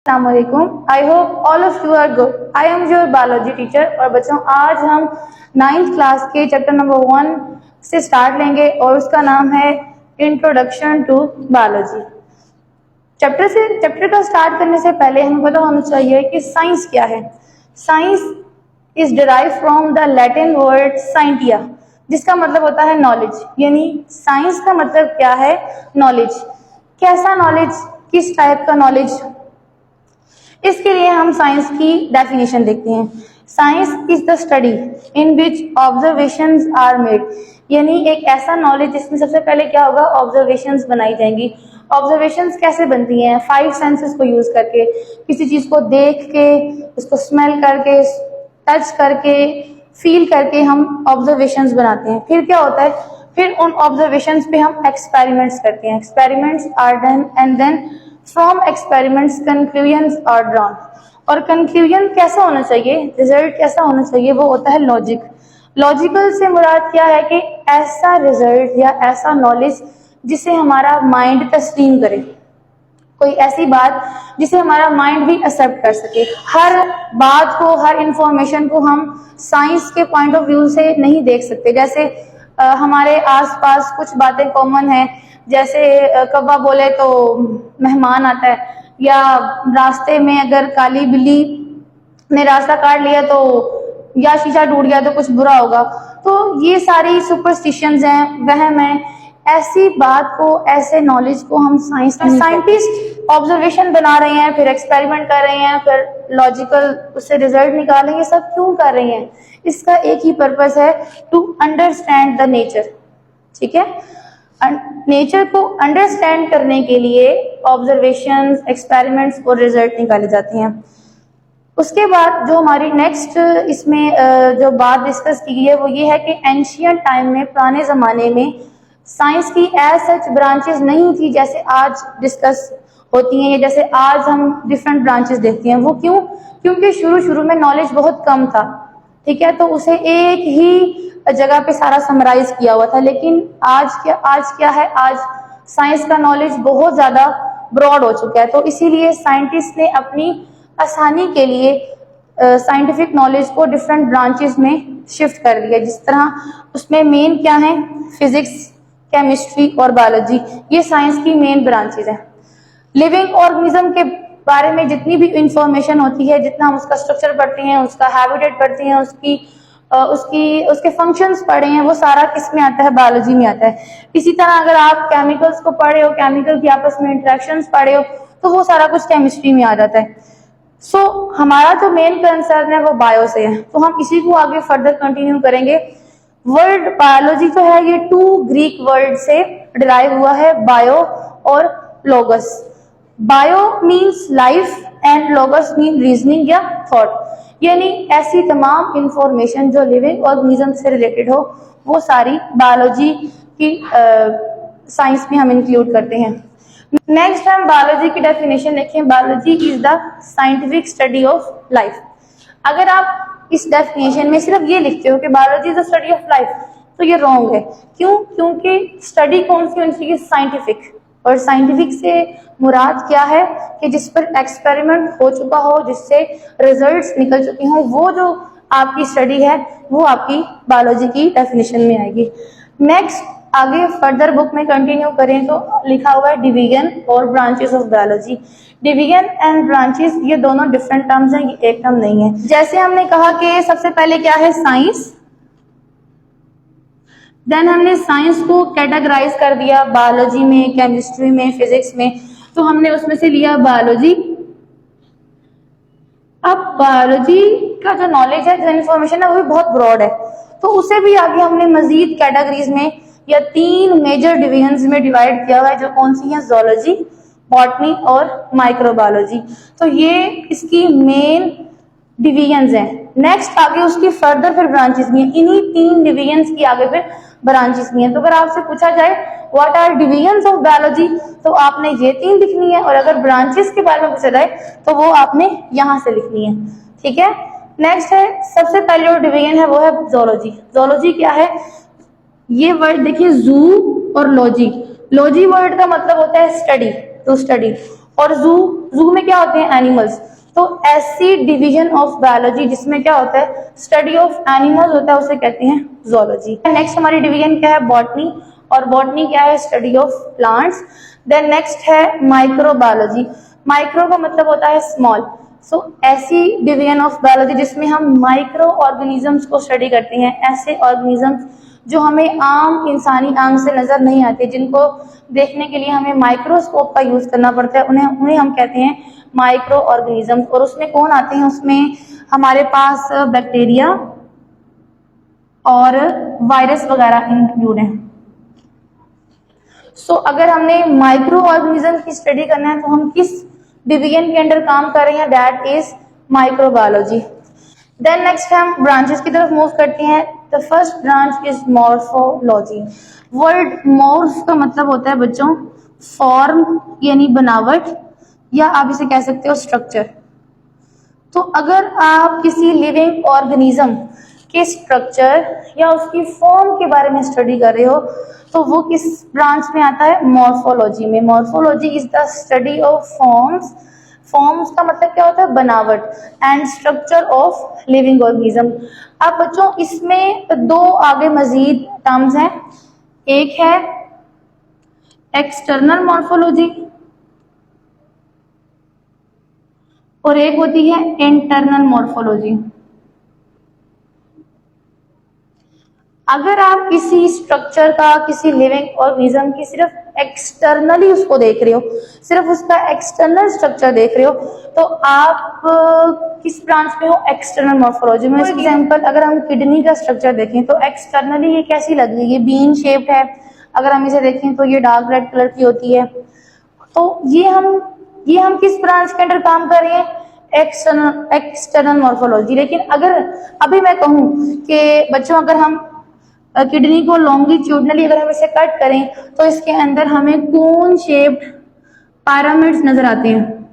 Assalamualaikum. I hope all of you are good. I am your biology teacher और बच्चों आज हम 9th class के चैप्टर नंबर 1 से स्टार्ट लेंगे और उसका नाम है इंट्रोडक्शन टू बायोलॉजी। चैप्टर का स्टार्ट करने से पहले हमें पता होना चाहिए कि साइंस क्या है। Science is derive from the Latin word scientia, जिसका मतलब होता है नॉलेज। यानी साइंस का मतलब क्या है? नॉलेज। कैसा नॉलेज? किस टाइप का नॉलेज? इसके लिए हम साइंस की डेफिनेशन देखते हैं। Science is the study in which observations are made, यानी एक ऐसा नॉलेज जिसमें सबसे पहले क्या होगा? ऑब्जर्वेशंस बनाई जाएंगी। ऑब्जर्वेशंस कैसे बनती हैं? 5 सेंसेस को यूज करके, किसी चीज को देख के, उसको स्मेल करके, टच करके, फील करके हम ऑब्जर्वेशंस बनाते हैं। फिर क्या होता है? फिर उन ऑब्जर्वेशंस पे हम एक्सपेरिमेंट्स करते हैं। Experiments are done and then from experiments conclusions are drawn. और कंक्लूजन कैसा होना चाहिए? रिजल्ट कैसा होना चाहिए? वो होता है लॉजिक। लॉजिकल से मुराद क्या है? कि ऐसा रिजल्ट या ऐसा नॉलेज जिसे हमारा माइंड तस्लीम करे, कोई ऐसी बात जिसे हमारा माइंड भी एक्सेप्ट कर सके। हर बात को, हर इंफॉर्मेशन को हम साइंस के पॉइंट ऑफ व्यू से नहीं देख सकते। जैसे हमारे आसपास कुछ बातें कॉमन हैं, जैसे कौवा बोले तो मेहमान आता है, या रास्ते में अगर काली बिल्ली ने रास्ता काट लिया तो, या शीशा टूट गया तो कुछ बुरा होगा। तो ये सारी सुपरस्टिशंस हैं, वहम है। ऐसी बात को, ऐसे नॉलेज को हम साइंटिस्ट ऑब्जर्वेशन बना रहे हैं, फिर एक्सपेरिमेंट कर रहे हैं, फिर लॉजिकल उससे रिजल्ट निकालेंगे। सब क्यों कर रहे हैं? इसका एक ही पर्पस है, टू अंडरस्टैंड द नेचर। ठीक है, नेचर को अंडरस्टैंड करने के लिए ऑब्जर्वेशंस, एक्सपेरिमेंट्स और रिजल्ट निकाले जाते हैं। उसके बाद जो हमारी नेक्स्ट इसमें जो बात डिस्कस की गई है वो ये है कि एंशियंट टाइम में, पुराने जमाने में साइंस की एज सच ब्रांचेस नहीं थी जैसे आज डिस्कस होती हैं, या जैसे आज हम डिफरेंट ब्रांचेस देखते हैं। वो क्यों? क्योंकि शुरू में नॉलेज बहुत कम था। ठीक है, तो उसे एक ही जगह पे सारा समराइज किया हुआ था। लेकिन आज क्या है? आज साइंस का नॉलेज बहुत ज्यादा ब्रॉड हो चुका है। तो इसीलिए साइंटिस्ट ने अपनी आसानी के लिए साइंटिफिक नॉलेज को डिफरेंट ब्रांचेस में शिफ्ट कर दिया। जिस तरह उसमें मेन क्या है? फिजिक्स, केमिस्ट्री और बायोलॉजी, ये साइंस की मेन ब्रांचेस हैं। लिविंग ऑर्गेनिज्म के बारे में जितनी भी इंफॉर्मेशन होती है, जितना हम उसका स्ट्रक्चर पढ़ते हैं, उसका हैबिटेट पढ़ते हैं, उसके फंक्शंस पढ़े हैं, वो सारा किस में आता है? बायोलॉजी में आता है। इसी तरह अगर आप केमिकल्स को पढ़े हो, केमिकल की आपस में इंटरेक्शंस पढ़े हो, तो वो सारा कुछ केमिस्ट्री में आ जाता है। सो हमारा जो मेन कंसर्न है वो बायो से है, तो हम इसी को आगे फर्दर कंटिन्यू करेंगे। वर्ड बायोलॉजी जो है ये 2 ग्रीक वर्ड से डिराइव हुआ है, बायो और logos. Bio means life and logos mean reasoning या थॉट, यानी ऐसी तमाम इंफॉर्मेशन जो लिविंग ऑर्गेनिज्म से रिलेटेड हो, वो सारी बायोलॉजी की साइंस में हम इंक्लूड करते हैं। नेक्स्ट हम बायोलॉजी की डेफिनेशन देखें। Biology is the scientific study of life. अगर आप इस डेफिनेशन में सिर्फ ये लिखते हो कि biology is the study of life, तो ये रॉन्ग है। क्यों? क्योंकि स्टडी कौन सी होनी चाहिए? साइंटिफिक। और साइंटिफिक से मुराद क्या है? कि जिस पर एक्सपेरिमेंट हो चुका हो, जिससे रिजल्ट्स निकल चुके हों, वो जो आपकी स्टडी है वो आपकी बायोलॉजी की डेफिनेशन में आएगी। नेक्स्ट आगे फर्दर बुक में कंटिन्यू करें तो लिखा हुआ है डिवीजन और branches of biology. Division and branches ये दोनों डिफरेंट टर्म्स हैं, ये एक टर्म नहीं है। जैसे हमने कहा कि सबसे पहले क्या है? साइंस। देन हमने साइंस को कैटेगराइज कर दिया बायोलॉजी में, केमिस्ट्री में, फिजिक्स में, तो हमने उसमें से लिया बायोलॉजी। अब बायोलॉजी का जो नॉलेज है, जो इन्फॉर्मेशन है, वो भी बहुत ब्रॉड है, तो उसे भी आगे हमने मजीद कैटेगरीज में या 3 मेजर डिविजन्स में डिवाइड किया हुआ है, जो कौन सी हैं? ज़ूलॉजी, बॉटनी और माइक्रोबायोलॉजी। तो ये इसकी मेन डिविजन्स हैं। नेक्स्ट आगे उसकी फर्दर फिर ब्रांचेस भी हैं। इन्हीं 3 डिविजन्स की आगे फिर ब्रांचेस भी हैं। तो अगर आपसे पूछा जाए what are divisions of biology, तो आपने ये 3 लिखनी है, और अगर ब्रांचेस के बारे में पूछा जाए तो वो आपने यहाँ से लिखनी है। ठीक है, नेक्स्ट है, सबसे पहले जो डिवीजन है वो है ज़ूलॉजी। ज़ूलॉजी क्या है? ये वर्ड देखिए, जू और लॉजी। लॉजी वर्ड का मतलब होता है स्टडी, टू स्टडी, और जू जू में क्या होते हैं, एनिमल्स। तो ऐसी डिवीजन ऑफ बायोलॉजी जिसमें क्या होता है, स्टडी ऑफ एनिमल्स होता है, उसे कहते हैं जूलॉजी। नेक्स्ट हमारी डिवीजन क्या है, बॉटनी, और बॉटनी क्या है, study of plants. Then next है माइक्रोबायोलॉजी। माइक्रो का मतलब होता है स्मॉल। सो ऐसी डिवीजन ऑफ बायोलॉजी जिसमें हम माइक्रो ऑर्गेनिजम्स को स्टडी करते हैं, ऐसे ऑर्गेनिजम्स जो हमें आम इंसानी आंख से नजर नहीं आते, जिनको देखने के लिए हमें माइक्रोस्कोप का यूज करना पड़ता है, उन्हें हम कहते हैं माइक्रो ऑर्गेनिजम्स। और उसमें कौन आते हैं, उसमें हमारे पास बैक्टीरिया और वायरस वगैरह इंक्लूड हैं। सो अगर हमने माइक्रो ऑर्गेनिज्म की स्टडी करना है तो हम किस डिवीजन के अंडर काम कर रहे हैं, that is microbiology. Then next हम ब्रांचेस की तरफ मूव करते हैं। The first branch is morphology. Word morph का मतलब होता है बच्चों फॉर्म यानी बनावट, या आप इसे कह सकते हो स्ट्रक्चर। तो अगर आप किसी लिविंग ऑर्गेनिज्म के स्ट्रक्चर या उसकी फॉर्म के बारे में स्टडी कर रहे हो तो वो किस ब्रांच में आता है, मॉर्फोलॉजी में। Morphology is the study of forms. Forms का मतलब क्या होता है, बनावट, and structure of living organism. अब बच्चों इसमें दो आगे मजीद टर्म्स हैं, एक है एक्सटर्नल मॉर्फोलॉजी और एक होती है इंटरनल मॉर्फोलॉजी। अगर आप किसी स्ट्रक्चर का, किसी लिविंग ऑर्गेनिज्म की सिर्फ एक्सटर्नली उसको देख रहे हो, सिर्फ उसका एक्सटर्नल स्ट्रक्चर देख रहे हो, तो आप किस ब्रांच में हो, एक्सटर्नल मॉर्फोलॉजी में। फॉर एग्जांपल अगर हम किडनी का स्ट्रक्चर देखें तो एक्सटर्नली ये कैसी लग रही है, ये बीन शेप्ड है। अगर हम इसे देखें तो ये डार्क रेड कलर की होती है। तो ये हम किस ब्रांच के अंडर काम कर रहे हैं, एक्सटर्नल मॉर्फोलॉजी। लेकिन अगर अभी मैं कहूं कि बच्चों अगर हम किडनी को लॉन्गिट्यूडनली अगर हम इसे कट करें तो इसके अंदर हमें कोन शेप्ड पिरामिड्स नजर आते हैं,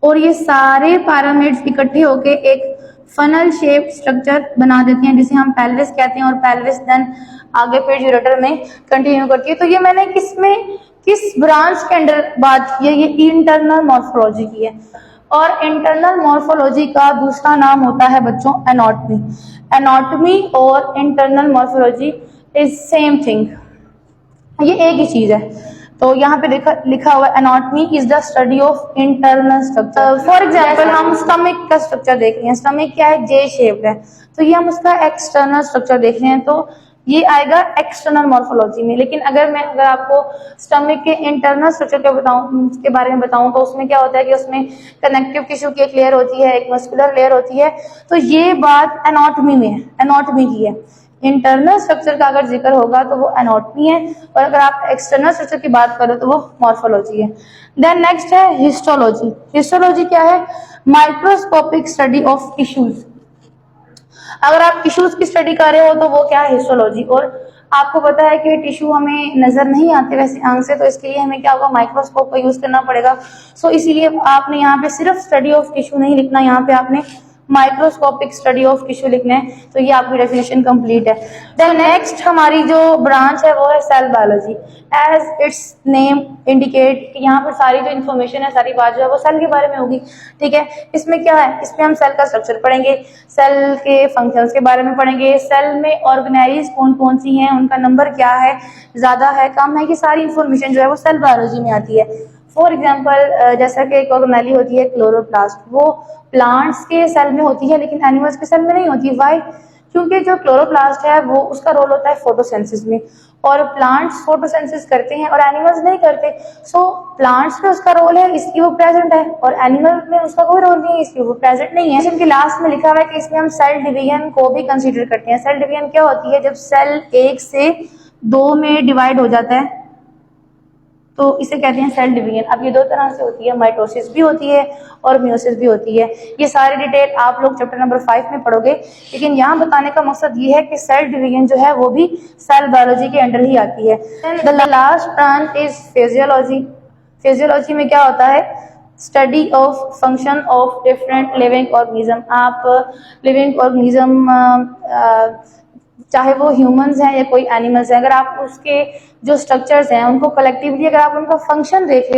और ये सारे पिरामिड्स इकट्ठे होके एक फनल शेप स्ट्रक्चर बना देते हैं जिसे हम पेल्विस कहते हैं, और पेल्विस देन आगे फिर यूरेटर में कंटिन्यू करती है। तो ये मैंने किस ब्रांच के अंडर बात की है, ये इंटरनल मॉर्फोलॉजी की है। और इंटरनल मॉर्फोलॉजी का दूसरा नाम होता है बच्चों एनाटॉमी। एनाटॉमी और internal morphology is same thing, ये एक ही चीज है। तो यहाँ पे लिखा हुआ anatomy is the study of internal structure. For example हम स्टमक का स्ट्रक्चर देख रहे हैं, स्टमक क्या है, जे शेप्ड है, तो ये हम उसका एक्सटर्नल स्ट्रक्चर देख रहे हैं, तो ये आएगा एक्सटर्नल मॉर्फोलॉजी में। लेकिन अगर आपको स्टमक के इंटरनल स्ट्रक्चर के बारे में बताऊं तो उसमें क्या होता है कि उसमें कनेक्टिव टिश्यू की एक लेयर होती है, एक मस्कुलर लेयर होती है। तो ये बात एनाटॉमी में है, एनाटॉमी की है। इंटरनल स्ट्रक्चर का अगर जिक्र होगा तो वो एनाटॉमी है, और अगर आप एक्सटर्नल स्ट्रक्चर की बात करो तो वो मॉर्फोलॉजी है। देन नेक्स्ट है हिस्टोलॉजी। हिस्टोलॉजी क्या है, माइक्रोस्कोपिक स्टडी ऑफ टिश्यूज। अगर आप टिश्यूज की स्टडी कर रहे हो तो वो क्या है, हिस्टोलॉजी। और आपको पता है कि टिश्यू हमें नजर नहीं आते वैसे आंख से, तो इसके लिए हमें क्या होगा, माइक्रोस्कोप का यूज करना पड़ेगा। सो इसीलिए आपने यहाँ पे सिर्फ स्टडी ऑफ टिश्यू नहीं लिखना, यहाँ पे आपने माइक्रोस्कोपिक स्टडी ऑफ टिश्यू लिखना है। तो ये आपकी डेफिनेशन कंप्लीट है। देन नेक्स्ट हमारी जो ब्रांच है वो है cell biology. As its name indicate, यहाँ पर सारी जो इन्फॉर्मेशन है, सारी बात जो है वो सेल के बारे में होगी। ठीक है, इसमें क्या है, इसमें हम सेल का स्ट्रक्चर पढ़ेंगे, सेल के फंक्शंस के बारे में पढ़ेंगे, सेल में ऑर्गेनाइज कौन कौन सी हैं, उनका नंबर क्या है, ज्यादा है कम है, ये सारी इन्फॉर्मेशन जो है वो सेल बायोलॉजी में आती है। फॉर एग्जाम्पल जैसा कि एक ऑर्गेनेली होती है क्लोरोप्लास्ट, वो प्लांट्स के सेल में होती है लेकिन एनिमल्स के सेल में नहीं होती। वाई? क्योंकि जो क्लोरोप्लास्ट है वो उसका रोल होता है फोटोसिंथेसिस में, और प्लांट्स फोटोसिंथेसिस करते हैं और एनिमल्स नहीं करते। सो प्लांट्स में उसका रोल है इसलिए वो प्रेजेंट है, और एनिमल में उसका कोई रोल नहीं है इसलिए वो प्रेजेंट नहीं है। इनके लास्ट में लिखा हुआ है कि इसमें हम सेल डिवीजन को भी कंसीडर करते हैं। सेल डिवीजन क्या होती है, जब सेल 1 से 2 में डिवाइड हो जाता है तो इसे कहते हैं सेल डिवीजन। अब ये दो तरह से होती है, माइटोसिस भी होती है और मियोसिस भी होती है। ये सारी डिटेल आप लोग चैप्टर नंबर 5 में पढ़ोगे, लेकिन यहाँ बताने का मकसद ये है कि सेल डिवीजन जो है वो भी सेल बायोलॉजी के अंडर ही आती है। The last branch is physiology. Physiology में क्या होता है, study of function of different living organism. आप लिविंग ऑर्गेनिज्म चाहे वो ह्यूमंस हैं या कोई एनिमल्स हैं, अगर आप उसके जो स्ट्रक्चर्स हैं उनको कलेक्टिवली अगर आप उनका फंक्शन देखें